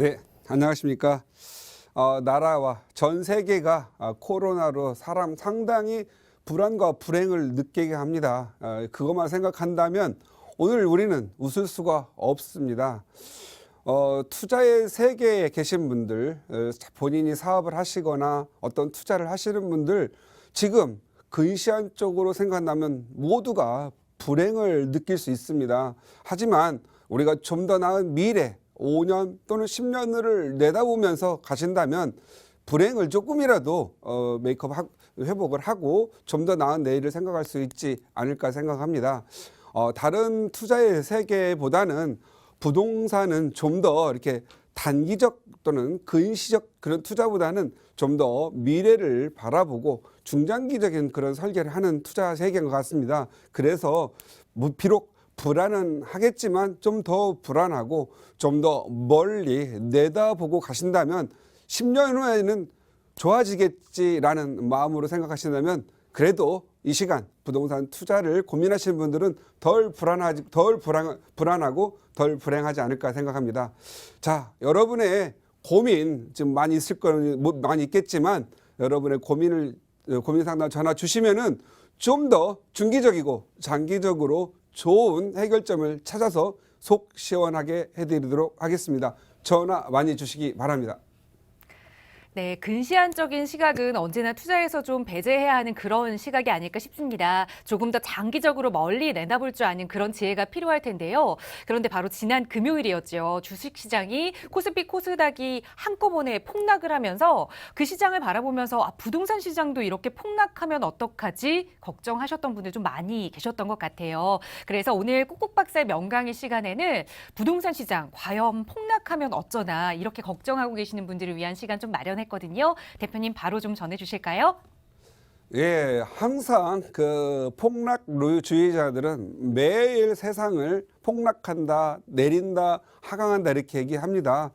네, 안녕하십니까. 나라와 전 세계가 코로나로 사람 상당히 불안과 불행을 느끼게 합니다. 그것만 생각한다면 오늘 우리는 웃을 수가 없습니다. 투자의 세계에 계신 분들, 본인이 사업을 하시거나 어떤 투자를 하시는 분들, 지금 근시안적으로 생각한다면 모두가 불행을 느낄 수 있습니다. 하지만 우리가 좀 더 나은 미래, 5년 또는 10년을 내다보면서 가신다면 불행을 조금이라도 회복을 하고 좀 더 나은 내일을 생각할 수 있지 않을까 생각합니다. 다른 투자의 세계보다는 부동산은 좀 더 이렇게 단기적 또는 근시적 그런 투자보다는 좀 더 미래를 바라보고 중장기적인 그런 설계를 하는 투자 세계인 것 같습니다. 그래서 비록 불안은 하겠지만 좀 더 불안하고 좀 더 멀리 내다보고 가신다면 10년 후에는 좋아지겠지라는 마음으로 생각하신다면 그래도 이 시간 부동산 투자를 고민하시는 분들은 덜 불안하고 덜 불행하지 않을까 생각합니다. 자, 여러분의 고민 지금 많이 있을 거는 많이 있겠지만 여러분의 고민 상담 전화 주시면은 좀 더 중기적이고 장기적으로 좋은 해결점을 찾아서 속 시원하게 해드리도록 하겠습니다. 전화 많이 주시기 바랍니다. 네, 근시안적인 시각은 언제나 투자에서 좀 배제해야 하는 그런 시각이 아닐까 싶습니다. 조금 더 장기적으로 멀리 내다볼 줄 아는 그런 지혜가 필요할 텐데요. 그런데 바로 지난 금요일이었죠. 주식시장이 코스피 코스닥이 한꺼번에 폭락을 하면서 그 시장을 바라보면서 부동산 시장도 이렇게 폭락하면 어떡하지? 걱정하셨던 분들 좀 많이 계셨던 것 같아요. 그래서 오늘 꾹꾹박사의 명강의 시간에는 부동산 시장 과연 폭락하면 어쩌나 이렇게 걱정하고 계시는 분들을 위한 시간 좀 마련했거든요. 대표님 바로 좀 전해주실까요? 예, 항상 그 폭락주의자들은 매일 세상을 폭락한다, 내린다, 하강한다 이렇게 얘기합니다.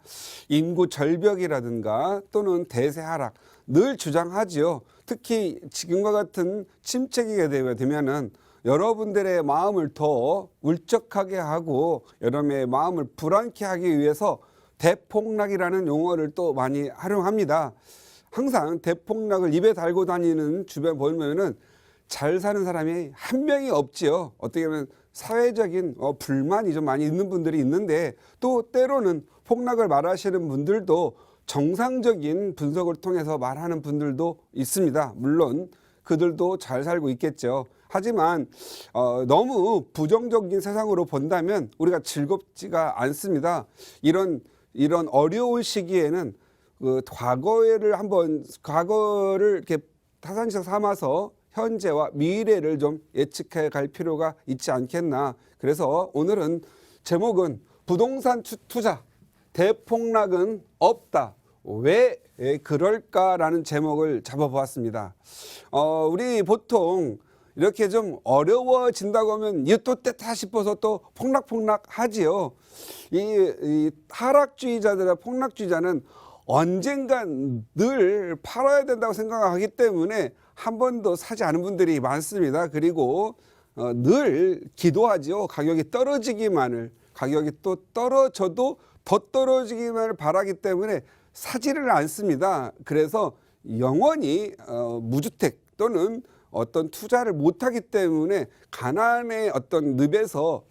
인구 절벽이라든가 또는 대세 하락 늘 주장하지요. 특히 지금과 같은 침체기가 되면은 여러분들의 마음을 더 울적하게 하고 여러분의 마음을 불안케 하기 위해서 대폭락이라는 용어를 또 많이 활용합니다. 항상 대폭락을 입에 달고 다니는 주변 보면은 잘 사는 사람이 한 명이 없지요. 어떻게 보면 사회적인 불만이 좀 많이 있는 분들이 있는데 또 때로는 폭락을 말하시는 분들도 정상적인 분석을 통해서 말하는 분들도 있습니다. 물론 그들도 잘 살고 있겠죠. 하지만 너무 부정적인 세상으로 본다면 우리가 즐겁지가 않습니다. 이런 어려운 시기에는 과거를 이렇게 타산지석 삼아서 현재와 미래를 좀 예측해 갈 필요가 있지 않겠나. 그래서 오늘은 제목은 부동산 투자 대폭락은 없다. 왜 그럴까라는 제목을 잡아보았습니다. 우리 보통 이렇게 좀 어려워진다고 하면 이거 또 때다 싶어서 또 폭락 하지요. 이 하락주의자들과 폭락주의자는 언젠간 늘 팔아야 된다고 생각하기 때문에 한 번도 사지 않은 분들이 많습니다. 그리고 늘 기도하지요. 가격이 또 떨어져도 더 떨어지기만을 바라기 때문에 사지를 않습니다. 그래서 영원히 무주택 또는 어떤 투자를 못하기 때문에 가난의 어떤 늪에서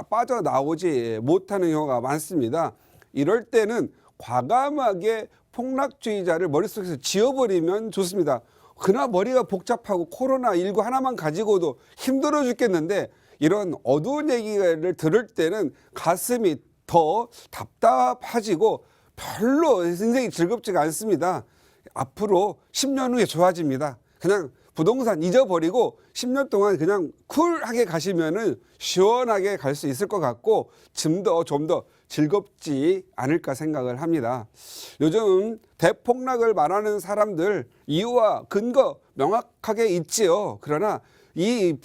빠져나오지 못하는 경우가 많습니다. 이럴 때는 과감하게 폭락주의자를 머릿속에서 지워버리면 좋습니다. 그러나 머리가 복잡하고 코로나19 하나만 가지고도 힘들어 죽겠는데 이런 어두운 얘기를 들을 때는 가슴이 더 답답해지고 별로 인생이 즐겁지가 않습니다. 앞으로 10년 후에 좋아집니다. 그냥 부동산 잊어버리고 10년 동안 그냥 쿨하게 가시면은 시원하게 갈 수 있을 것 같고 좀 더 즐겁지 않을까 생각을 합니다. 요즘 대폭락을 말하는 사람들 이유와 근거 명확하게 있지요. 그러나 이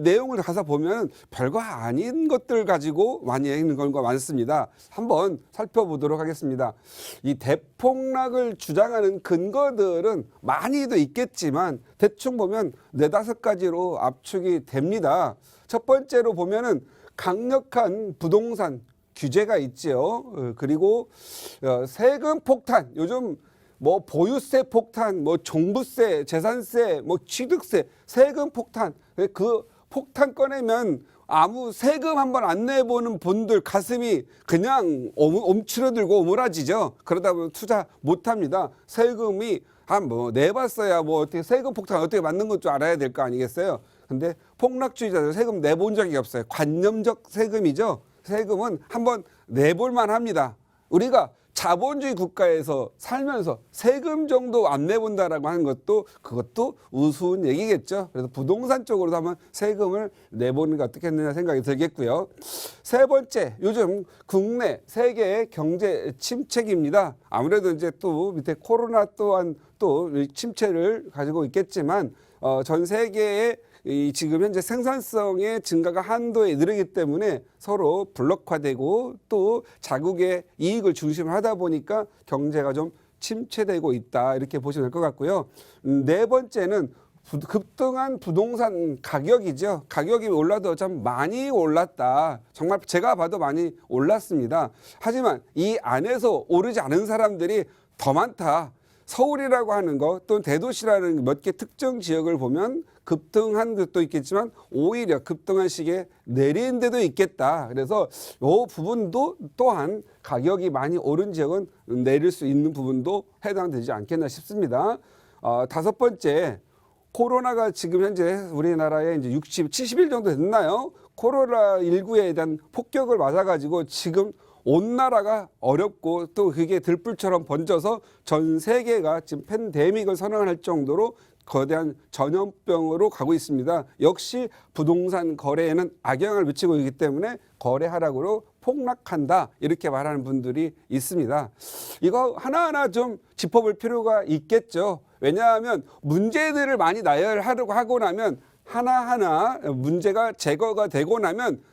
내용을 가서 보면 별거 아닌 것들 가지고 많이 읽는 경우가 많습니다. 한번 살펴보도록 하겠습니다. 이 대폭락을 주장하는 근거들은 많이도 있겠지만 대충 보면 4-5가지로 압축이 됩니다. 첫 번째로 보면은 강력한 부동산 규제가 있지요. 그리고 세금 폭탄, 요즘 뭐 보유세 폭탄, 뭐 종부세, 재산세, 뭐 취득세, 세금 폭탄, 그 폭탄 꺼내면 아무 세금 한번 안 내보는 분들 가슴이 그냥 움츠러들고 오므라지죠. 그러다 보면 투자 못합니다. 세금이 뭐 내봤어야 뭐 어떻게 세금 폭탄 어떻게 맞는 건 줄 알아야 될 거 아니겠어요. 근데 폭락주의자들 세금 내본 적이 없어요. 관념적 세금이죠. 세금은 한번 내볼만 합니다. 우리가 자본주의 국가에서 살면서 세금 정도 안 내본다라고 하는 것도 그것도 우스운 얘기겠죠. 그래서 부동산 쪽으로도 한번 세금을 내보는 게 어떻겠느냐 생각이 들겠고요. 세 번째, 요즘 국내 세계의 경제 침체기입니다. 아무래도 이제 또 밑에 코로나 또한 또 침체를 가지고 있겠지만 전 세계의 지금 현재 생산성의 증가가 한도에 이르기 때문에 서로 블록화되고 또 자국의 이익을 중심으로 하다 보니까 경제가 좀 침체되고 있다 이렇게 보시면 될 것 같고요. 네 번째는 급등한 부동산 가격이죠. 가격이 올라도 참 많이 올랐다. 정말 제가 봐도 많이 올랐습니다. 하지만 이 안에서 오르지 않은 사람들이 더 많다. 서울이라고 하는 거 또는 대도시라는 몇 개 특정 지역을 보면 급등한 것도 있겠지만 오히려 급등한 시기에 내린 데도 있겠다. 그래서 이 부분도 또한 가격이 많이 오른 지역은 내릴 수 있는 부분도 해당되지 않겠나 싶습니다. 다섯 번째, 코로나가 지금 현재 우리나라에 이제 70일 정도 됐나요? 코로나19에 대한 폭격을 맞아가지고 지금 온 나라가 어렵고 또 그게 들불처럼 번져서 전 세계가 지금 팬데믹을 선언할 정도로 거대한 전염병으로 가고 있습니다. 역시 부동산 거래에는 악영향을 미치고 있기 때문에 거래 하락으로 폭락한다 이렇게 말하는 분들이 있습니다. 이거 하나하나 좀 짚어볼 필요가 있겠죠. 왜냐하면 문제들을 많이 나열하려고 하고 나면 하나하나 문제가 제거가 되고 나면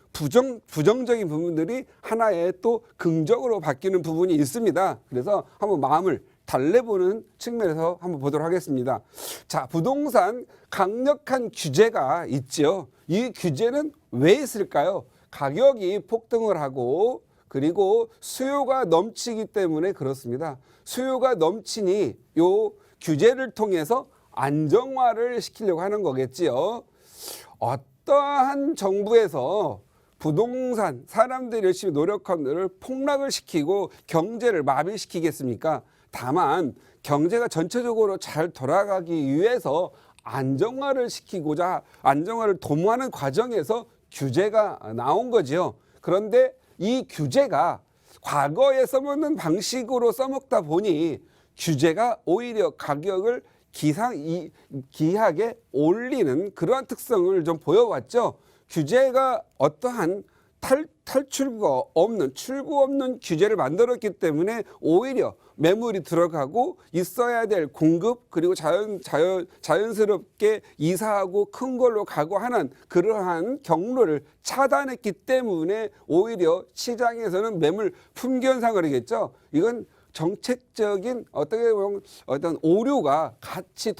부정적인 부분들이 하나의 또 긍정으로 바뀌는 부분이 있습니다. 그래서 한번 마음을 달래보는 측면에서 한번 보도록 하겠습니다. 자, 부동산 강력한 규제가 있죠. 이 규제는 왜 있을까요? 가격이 폭등을 하고 그리고 수요가 넘치기 때문에 그렇습니다. 수요가 넘치니 요 규제를 통해서 안정화를 시키려고 하는 거겠지요. 어떠한 정부에서 부동산 사람들이 열심히 노력한 것을 폭락을 시키고 경제를 마비시키겠습니까? 다만 경제가 전체적으로 잘 돌아가기 위해서 안정화를 시키고자 안정화를 도모하는 과정에서 규제가 나온 거지요. 그런데 이 규제가 과거에 써먹는 방식으로 써먹다 보니 규제가 오히려 가격을 기하게 올리는 그러한 특성을 좀 보여왔죠. 규제가 어떠한 탈출구 없는 규제를 만들었기 때문에 오히려 매물이 들어가고 있어야 될 공급 그리고 자연스럽게 이사하고 큰 걸로 가고 하는 그러한 경로를 차단했기 때문에 오히려 시장에서는 매물 품귀 현상을 하겠죠. 이건 정책적인 어떻게 보면 어떤 오류가 같이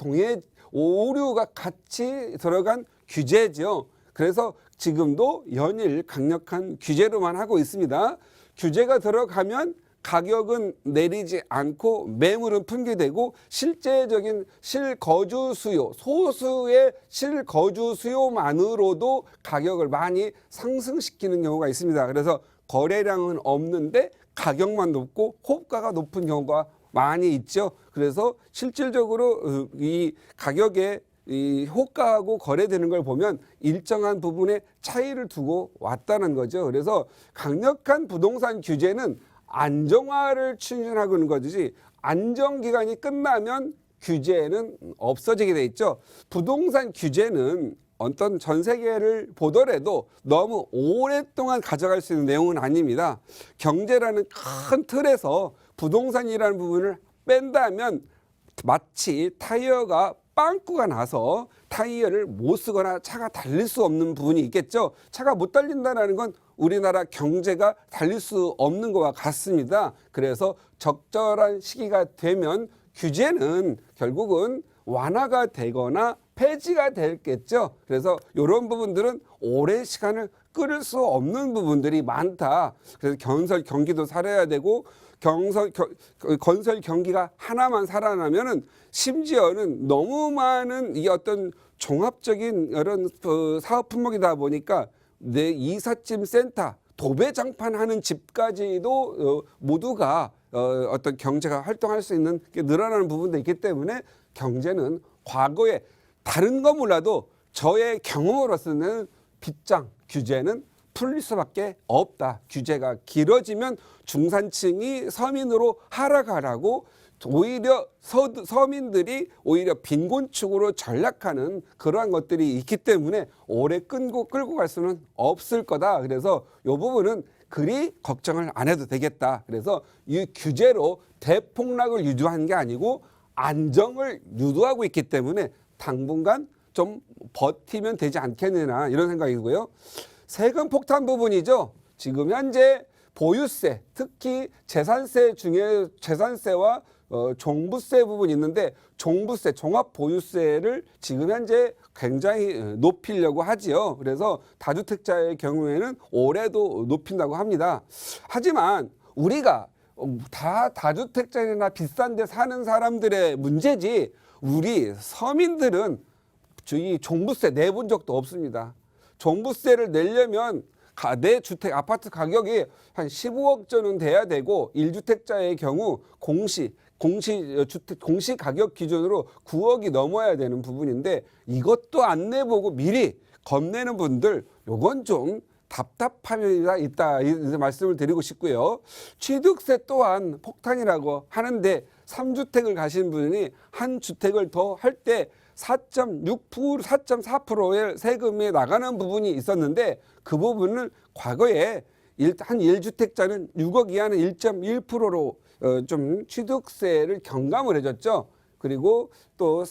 들어간 규제죠. 그래서 지금도 연일 강력한 규제로만 하고 있습니다. 규제가 들어가면 가격은 내리지 않고 매물은 품귀되고 실제적인 실거주 수요, 소수의 실거주 수요만으로도 가격을 많이 상승시키는 경우가 있습니다. 그래서 거래량은 없는데 가격만 높고 호가가 높은 경우가 많이 있죠. 그래서 실질적으로 이 가격에 이 호가하고 거래되는 걸 보면 일정한 부분에 차이를 두고 왔다는 거죠. 그래서 강력한 부동산 규제는 안정화를 추진하고 있는 거지 안정기간이 끝나면 규제는 없어지게 돼 있죠. 부동산 규제는 어떤 전 세계를 보더라도 너무 오랫동안 가져갈 수 있는 내용은 아닙니다. 경제라는 큰 틀에서 부동산이라는 부분을 뺀다면 마치 타이어가 빵꾸가 나서 타이어를 못 쓰거나 차가 달릴 수 없는 부분이 있겠죠. 차가 못 달린다는 건 우리나라 경제가 달릴 수 없는 것과 같습니다. 그래서 적절한 시기가 되면 규제는 결국은 완화가 되거나 폐지가 됐겠죠. 그래서 이런 부분들은 오랜 시간을 끌을 수 없는 부분들이 많다. 그래서 건설 경기도 살아야 되고 건설 경기가 하나만 살아나면은 심지어는 너무 많은 이 어떤 종합적인 이런 사업 품목이다 보니까 내 이삿짐 센터, 도배장판하는 집까지도 모두가 어떤 경제가 활동할 수 있는 게 늘어나는 부분도 있기 때문에 경제는 과거에 다른 거 몰라도 저의 경험으로서는 빗장 규제는 풀릴 수밖에 없다. 규제가 길어지면 중산층이 서민으로 하락하라고 오히려 서민들이 오히려 빈곤층으로 전락하는 그러한 것들이 있기 때문에 오래 끌고 갈 수는 없을 거다. 그래서 이 부분은 그리 걱정을 안 해도 되겠다. 그래서 이 규제로 대폭락을 유도하는 게 아니고 안정을 유도하고 있기 때문에 당분간 좀 버티면 되지 않겠느냐 이런 생각이고요. 세금 폭탄 부분이죠. 지금 현재 보유세, 특히 재산세 중에 재산세와 종부세 부분이 있는데 종부세, 종합보유세를 지금 현재 굉장히 높이려고 하지요. 그래서 다주택자의 경우에는 올해도 높인다고 합니다. 하지만 우리가 다 다주택자나 비싼 데 사는 사람들의 문제지 우리 서민들은 이 종부세 내본 적도 없습니다. 종부세를 내려면 내 주택 아파트 가격이 한 15억 전은 돼야 되고 1주택자의 경우 공시 가격 기준으로 9억이 넘어야 되는 부분인데 이것도 안 내보고 미리 겁내는 분들 요건 좀 답답함이 있다 이 말씀을 드리고 싶고요. 취득세 또한 폭탄이라고 하는데 3주택을 가신 분이 한 주택을 더 할 때 4.6%, 4.4%의 세금이 나가는 부분이 있었는데 그 부분을 과거에 한 1주택자는 6억 이하는 1.1%로 좀 취득세를 경감을 해줬죠. 그리고 또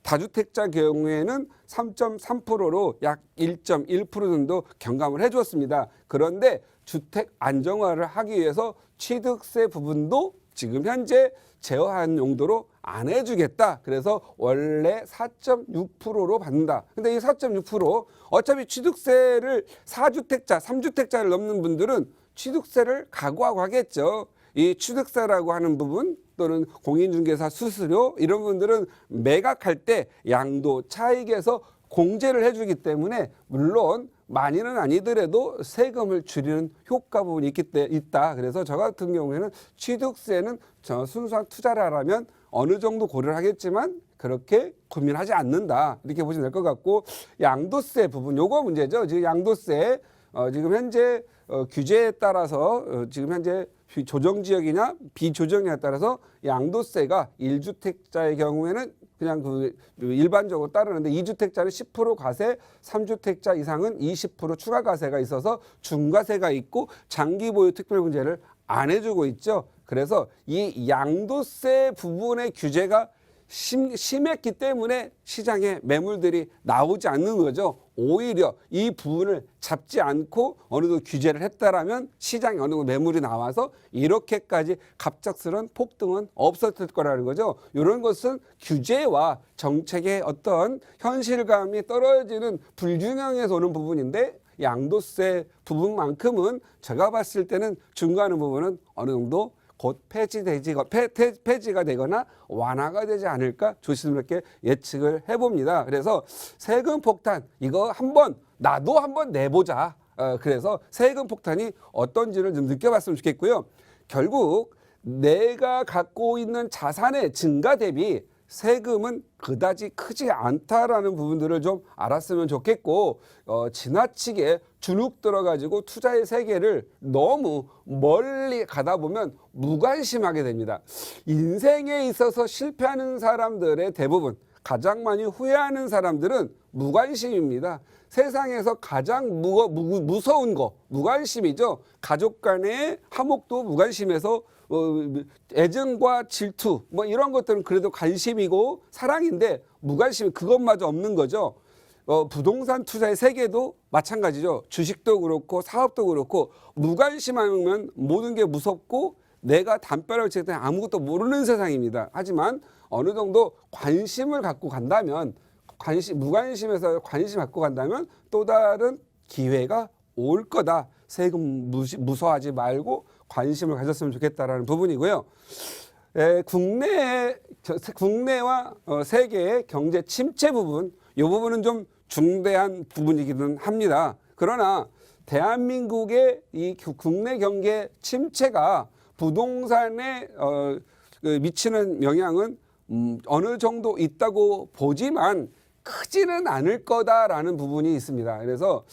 다주택자 경우에는 3.3%로 약 1.1% 정도 경감을 해주었습니다. 그런데 주택 안정화를 하기 위해서 취득세 부분도 지금 현재 제어한 용도로 안 해주겠다. 그래서 원래 4.6%로 받는다. 근데 이 4.6% 어차피 취득세를 4주택자, 3주택자를 넘는 분들은 취득세를 각오하고 하겠죠. 이 취득세라고 하는 부분 또는 공인중개사 수수료 이런 분들은 매각할 때 양도 차익에서 공제를 해주기 때문에 물론 많이는 아니더라도 세금을 줄이는 효과 부분이 있다. 그래서 저 같은 경우에는 취득세는 순수한 투자라면 어느 정도 고려를 하겠지만 그렇게 고민하지 않는다. 이렇게 보시면 될 것 같고 양도세 부분 요거 문제죠. 지금 양도세 지금 현재 규제에 따라서 지금 현재 조정지역이냐 비조정에 따라서 양도세가 1주택자의 경우에는 그냥 일반적으로 따르는데 2주택자는 10% 과세, 3주택자 이상은 20% 추가 과세가 있어서 중과세가 있고 장기 보유 특별공제를 안 해주고 있죠. 그래서 이 양도세 부분의 규제가 심했기 때문에 시장에 매물들이 나오지 않는 거죠. 오히려 이 부분을 잡지 않고 어느 정도 규제를 했다라면 시장에 어느 정도 매물이 나와서 이렇게까지 갑작스러운 폭등은 없었을 거라는 거죠. 이런 것은 규제와 정책의 어떤 현실감이 떨어지는 불균형에서 오는 부분인데 양도세 부분만큼은 제가 봤을 때는 중과하는 부분은 어느 정도 곧 폐지가 되거나 완화가 되지 않을까 조심스럽게 예측을 해봅니다. 그래서 세금 폭탄 이거 나도 한번 내보자. 그래서 세금 폭탄이 어떤지를 좀 느껴봤으면 좋겠고요. 결국 내가 갖고 있는 자산의 증가 대비 세금은 그다지 크지 않다라는 부분들을 좀 알았으면 좋겠고 지나치게 주눅 들어가지고 투자의 세계를 너무 멀리 가다 보면 무관심하게 됩니다. 인생에 있어서 실패하는 사람들의 대부분 가장 많이 후회하는 사람들은 무관심입니다. 세상에서 가장 무서운 거 무관심이죠. 가족 간의 화목도 무관심해서 애정과 질투 뭐 이런 것들은 그래도 관심이고 사랑인데 무관심이 그것마저 없는 거죠. 부동산 투자의 세계도 마찬가지죠. 주식도 그렇고 사업도 그렇고 무관심하면 모든 게 무섭고 내가 담벼락을 칠 때 아무것도 모르는 세상입니다. 하지만 어느 정도 관심을 갖고 간다면 무관심에서 관심 갖고 간다면 또 다른 기회가 올 거다. 세금 무서워하지 말고 관심을 가졌으면 좋겠다라는 부분이고요. 국내와 세계의 경제 침체 부분, 이 부분은 좀 중대한 부분이기는 합니다. 그러나 대한민국의 이 국내 경제 침체가 부동산에 미치는 영향은 어느 정도 있다고 보지만 크지는 않을 거다라는 부분이 있습니다. 그래서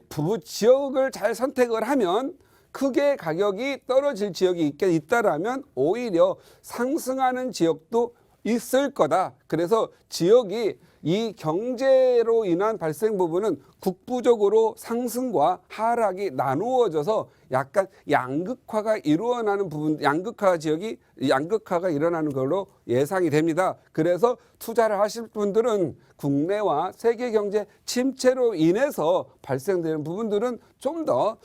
부부 지역을 잘 선택을 하면 크게 가격이 떨어질 지역이 있다라면 오히려 상승하는 지역도 있을 거다. 그래서 지역이 이 경제로 인한 발생 부분은 국부적으로 상승과 하락이 나누어져서 약간 양극화가 일어나는 부분, 양극화가 일어나는 걸로 예상이 됩니다. 그래서 투자를 하실 분들은 국내와 세계 경제 침체로 인해서 발생되는 부분들은 좀 더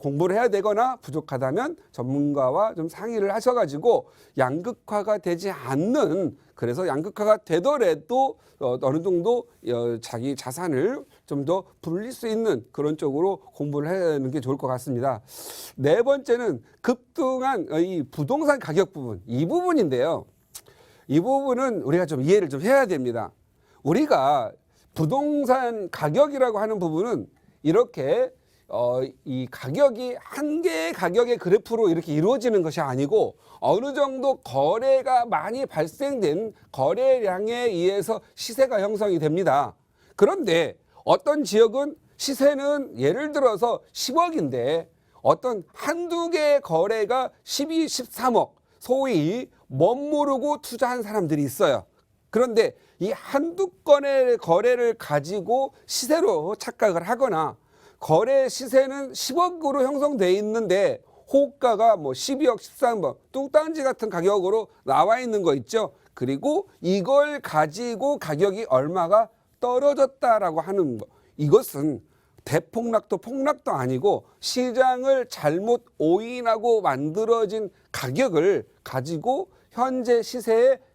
공부를 해야 되거나 부족하다면 전문가와 좀 상의를 하셔가지고 양극화가 되지 않는, 그래서 양극화가 되더라도 어느 정도 자기 자산을 좀 더 불릴 수 있는 그런 쪽으로 공부를 하는 게 좋을 것 같습니다. 네 번째는 급등한 이 부동산 가격 부분, 이 부분인데요. 이 부분은 우리가 좀 이해를 좀 해야 됩니다. 우리가 부동산 가격이라고 하는 부분은 이렇게 이 가격이 한 개의 가격의 그래프로 이렇게 이루어지는 것이 아니고 어느 정도 거래가 많이 발생된 거래량에 의해서 시세가 형성이 됩니다. 그런데 어떤 지역은 시세는 예를 들어서 10억인데 어떤 한두 개의 거래가 12, 13억, 소위 멋모르고 투자한 사람들이 있어요. 그런데 이 한두 건의 거래를 가지고 시세로 착각을 하거나 거래 시세는 10억으로 형성돼 있는데 호가가 뭐 12억, 13억, 뚱딴지 같은 가격으로 나와 있는 거 있죠. 그리고 이걸 가지고 가격이 얼마가 떨어졌다라고 하는 거. 이것은 대폭락도 폭락도 아니고 시장을 잘못 오인하고 만들어진 가격을 가지고 현재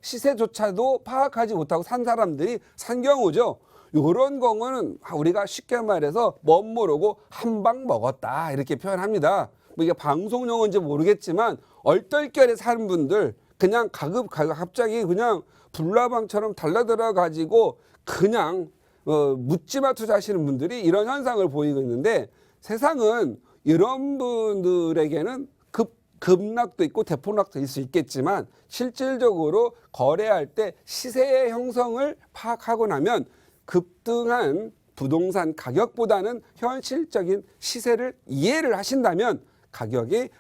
시세조차도 파악하지 못하고 산 사람들이 산 경우죠. 이런 경우는 우리가 쉽게 말해서 멋모르고 한 방 먹었다 이렇게 표현합니다. 뭐 이게 방송 용어인지 모르겠지만 얼떨결에 사는 분들 그냥 갑자기 그냥 불나방처럼 달라들어 가지고 그냥 묻지마 투자하시는 분들이 이런 현상을 보이고 있는데, 세상은 이런 분들에게는 급락도 있고 대폭락도 있을 수 있겠지만 실질적으로 거래할 때 시세의 형성을 파악하고 나면 급등한 부동산 가격보다는 현실적인 시세를 이해를 하신다면 가격이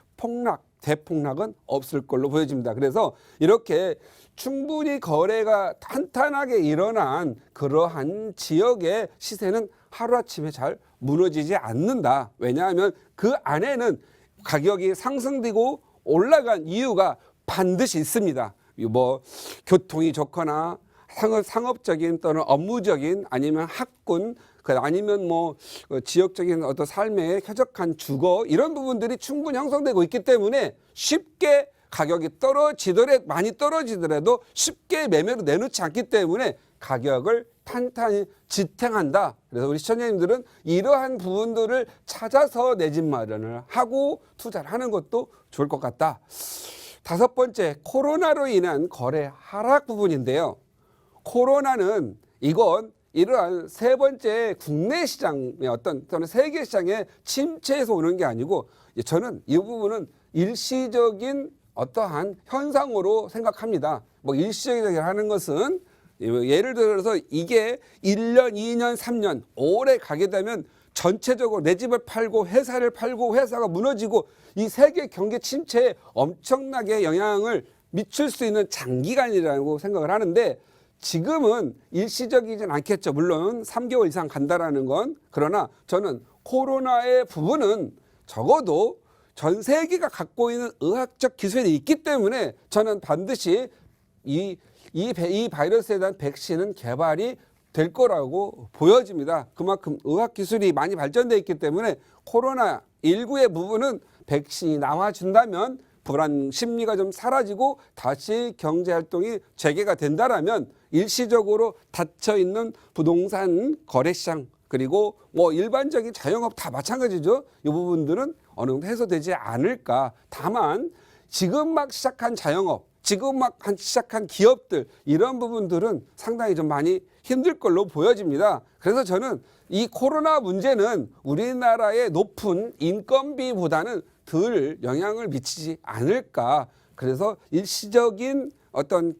대폭락은 없을 걸로 보여집니다. 그래서 이렇게 충분히 거래가 탄탄하게 일어난 그러한 지역의 시세는 하루아침에 잘 무너지지 않는다. 왜냐하면 그 안에는 가격이 상승되고 올라간 이유가 반드시 있습니다. 뭐 교통이 좋거나 상업적인 또는 업무적인 아니면 학군 아니면 뭐 지역적인 어떤 삶의 쾌적한 주거 이런 부분들이 충분히 형성되고 있기 때문에 쉽게 가격이 많이 떨어지더라도 쉽게 매매로 내놓지 않기 때문에 가격을 탄탄히 지탱한다. 그래서 우리 시청자님들은 이러한 부분들을 찾아서 내 집 마련을 하고 투자를 하는 것도 좋을 것 같다. 다섯 번째, 코로나로 인한 거래 하락 부분인데요. 코로나는 이러한 세 번째 국내 시장의 또는 세계 시장의 침체에서 오는 게 아니고 저는 이 부분은 일시적인 어떠한 현상으로 생각합니다. 뭐 일시적이라고 하는 것은 예를 들어서 이게 1년, 2년, 3년 오래 가게 되면 전체적으로 내 집을 팔고 회사를 팔고 회사가 무너지고 이 세계 경제 침체에 엄청나게 영향을 미칠 수 있는 장기간이라고 생각을 하는데, 지금은 일시적이진 않겠죠. 물론 3개월 이상 간다라는 건. 그러나 저는 코로나의 부분은 적어도 전 세계가 갖고 있는 의학적 기술이 있기 때문에 저는 반드시 이 바이러스에 대한 백신은 개발이 될 거라고 보여집니다. 그만큼 의학 기술이 많이 발전되어 있기 때문에 코로나19의 부분은 백신이 나와준다면 불안 심리가 좀 사라지고 다시 경제 활동이 재개가 된다라면 일시적으로 닫혀 있는 부동산 거래 시장 그리고 뭐 일반적인 자영업 다 마찬가지죠. 이 부분들은 어느 정도 해소되지 않을까. 다만 지금 막 시작한 자영업, 지금 막 시작한 기업들 이런 부분들은 상당히 좀 많이 힘들 걸로 보여집니다. 그래서 저는 이 코로나 문제는 우리나라의 높은 인건비보다는 덜 영향을 미치지 않을까. 그래서 일시적인 어떤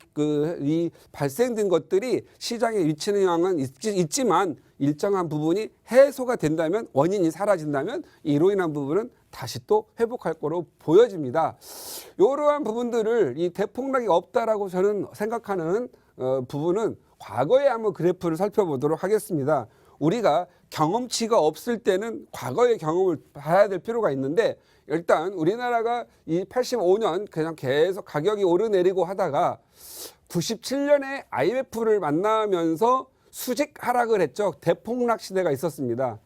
이 발생된 것들이 시장에 미치는 영향은 있지만 일정한 부분이 해소가 된다면 원인이 사라진다면 이로 인한 부분은 다시 또 회복할 거로 보여집니다. 이러한 부분들을 이 대폭락이 없다라고 저는 생각하는 부분은 과거에 한번 그래프를 살펴보도록 하겠습니다. 우리가 경험치가 없을 때는 과거의 경험을 봐야 될 필요가 있는데 일단 우리나라가 이 85년 그냥 계속 가격이 오르내리고 하다가 97년에 IMF를 만나면서 수직 하락을 했죠. 대폭락 시대가 있었습니다.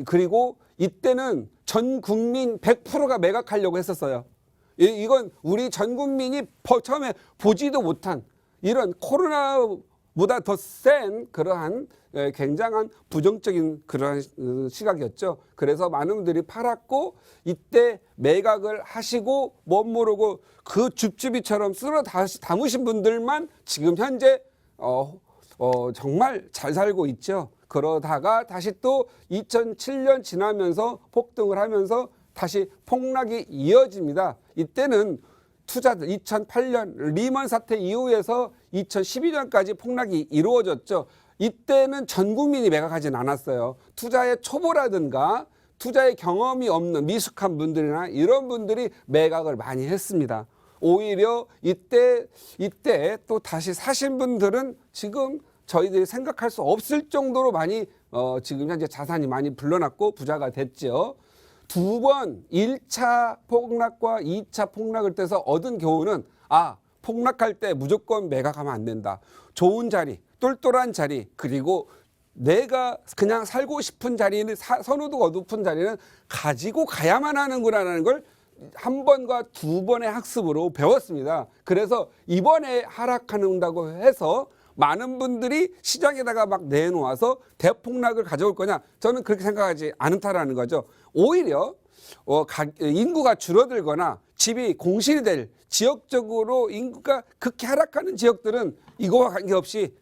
그리고 이때는 전 국민 100%가 매각하려고 했었어요. 이건 우리 전 국민이 처음에 보지도 못한 이런 코로나보다 더 센 그러한 굉장한 부정적인 그러한 시각이었죠. 그래서 많은 분들이 팔았고 이때 매각을 하시고 못 모르고 그 줍줍이처럼 쓸어 담으신 분들만 지금 현재 정말 잘 살고 있죠. 그러다가 다시 또 2007년 지나면서 폭등을 하면서 다시 폭락이 이어집니다. 이때는 투자들 2008년 리먼 사태 이후에서 2012년까지 폭락이 이루어졌죠. 이때는 전 국민이 매각하진 않았어요. 투자의 초보라든가 투자의 경험이 없는 미숙한 분들이나 이런 분들이 매각을 많이 했습니다. 오히려 이때 또 다시 사신 분들은 지금 저희들이 생각할 수 없을 정도로 많이 지금 현재 자산이 많이 불러났고 부자가 됐죠. 두 번 1차 폭락과 2차 폭락을 떼서 얻은 교훈은 폭락할 때 무조건 매각하면 안 된다. 좋은 자리, 똘똘한 자리, 그리고 내가 그냥 살고 싶은 자리는 선호도가 높은 자리는 가지고 가야만 하는구나라는 걸 한 번과 두 번의 학습으로 배웠습니다. 그래서 이번에 하락한다고 해서 많은 분들이 시장에다가 막 내놓아서 대폭락을 가져올 거냐? 저는 그렇게 생각하지 않다라는 거죠. 오히려 인구가 줄어들거나 집이 공실이 될 지역적으로 인구가 극히 하락하는 지역들은 이거와 관계없이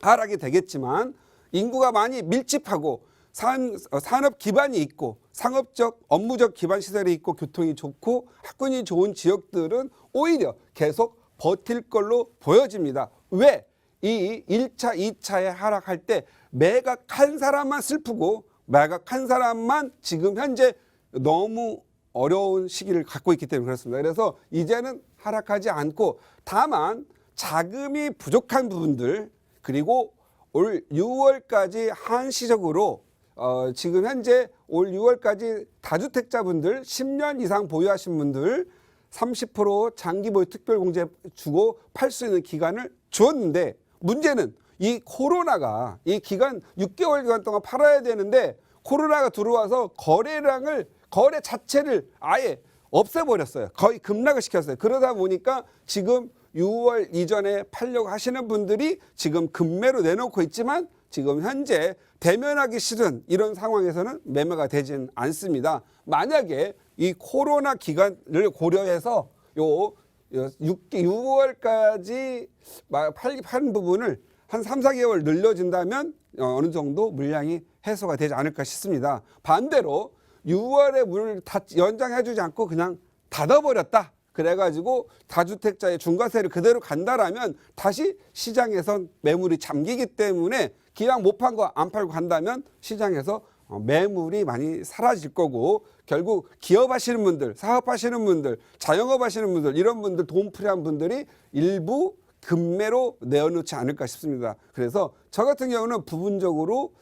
하락이 되겠지만 인구가 많이 밀집하고 산업 기반이 있고 상업적 업무적 기반 시설이 있고 교통이 좋고 학군이 좋은 지역들은 오히려 계속 버틸 걸로 보여집니다. 왜? 이 1차, 2차에 하락할 때 매각한 사람만 슬프고 매각한 사람만 지금 현재 너무 어려운 시기를 갖고 있기 때문에 그렇습니다. 그래서 이제는 하락하지 않고 다만 자금이 부족한 부분들 그리고 올 6월까지 한시적으로 지금 현재 올 6월까지 다주택자분들 10년 이상 보유하신 분들 30% 장기 보유 특별공제 주고 팔 수 있는 기간을 주었는데 문제는 이 코로나가 이 기간 6개월 기간 동안 팔아야 되는데 코로나가 들어와서 거래 자체를 아예 없애버렸어요. 거의 급락을 시켰어요. 그러다 보니까 지금 6월 이전에 팔려고 하시는 분들이 지금 급매로 내놓고 있지만 지금 현재 대면하기 싫은 이런 상황에서는 매매가 되진 않습니다. 만약에 이 코로나 기간을 고려해서 6월까지 파는 부분을 한 3, 4개월 늘려진다면 어느 정도 물량이 해소가 되지 않을까 싶습니다. 반대로 6월에 문을 연장해주지 않고 그냥 닫아버렸다. 그래가지고 다주택자의 중과세를 그대로 간다라면 다시 시장에선 매물이 잠기기 때문에 기왕 못 판 거 안 팔고 간다면 시장에서 매물이 많이 사라질 거고 결국 기업하시는 분들, 사업하시는 분들, 자영업하시는 분들 이런 분들 돈 필요한 분들이 일부 급매로 내어놓지 않을까 싶습니다. 그래서 저 같은 경우는 부분적으로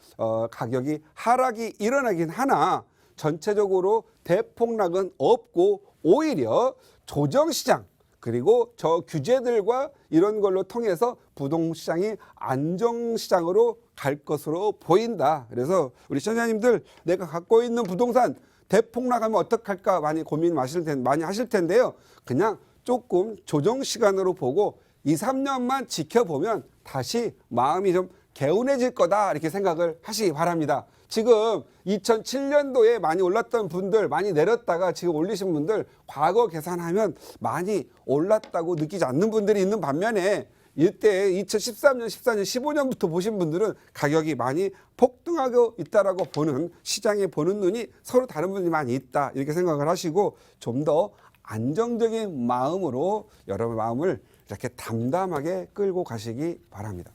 가격이 하락이 일어나긴 하나 전체적으로 대폭락은 없고 오히려 조정시장 그리고 저 규제들과 이런 걸로 통해서 부동시장이 안정시장으로 갈 것으로 보인다. 그래서 우리 시청자님들 내가 갖고 있는 부동산 대폭락하면 어떡할까 많이 고민 많이 하실 텐데요. 그냥 조금 조정 시간으로 보고 2, 3년만 지켜보면 다시 마음이 좀 개운해질 거다 이렇게 생각을 하시기 바랍니다. 지금 2007년도에 많이 올랐던 분들, 많이 내렸다가 지금 올리신 분들 과거 계산하면 많이 올랐다고 느끼지 않는 분들이 있는 반면에 이때 2013년, 14년, 15년부터 보신 분들은 가격이 많이 폭등하고 있다라고 보는, 시장에 보는 눈이 서로 다른 분이 많이 있다 이렇게 생각을 하시고 좀 더 안정적인 마음으로 여러분의 마음을 이렇게 담담하게 끌고 가시기 바랍니다.